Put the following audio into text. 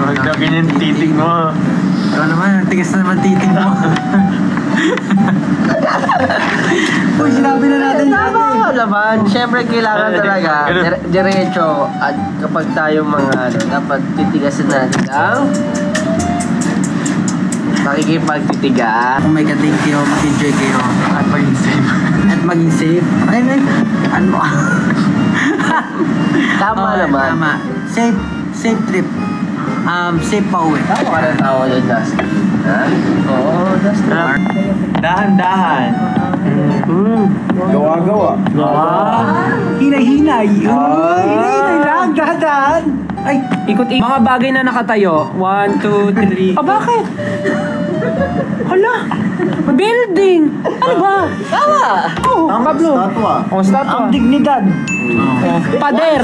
Huwag na ganyan titig mo. Ikaw naman, tigas na naman titig mo. Uy, sinabi na natin Tama naman. Siyempre, kailangan talaga diretso. At kapag tayo mga dapat titigasin natin ang pakikipagtitiga. Oh my God, thank you. Mag-enjoy kayo. At maging safe. At maging safe. Ay, ano? Tama Okay, naman. Tama. Safe trip. Safe pa uwi. Tama ka ng tao dyan, Dustin. Ha? Oo, Dustin. Dahan-dahan. Gawa-gawa. Hinay-hinay. Hinay-hinay lang. Dahan-dahan. Ay, Ikot-ikot. Mga bagay na nakatayo. 1, 2, 3. Ah, bakit? Hala! Building! Ano ba? Tama! Oh, Pablo. Statwa. Oh, statwa. dignidad. Pader.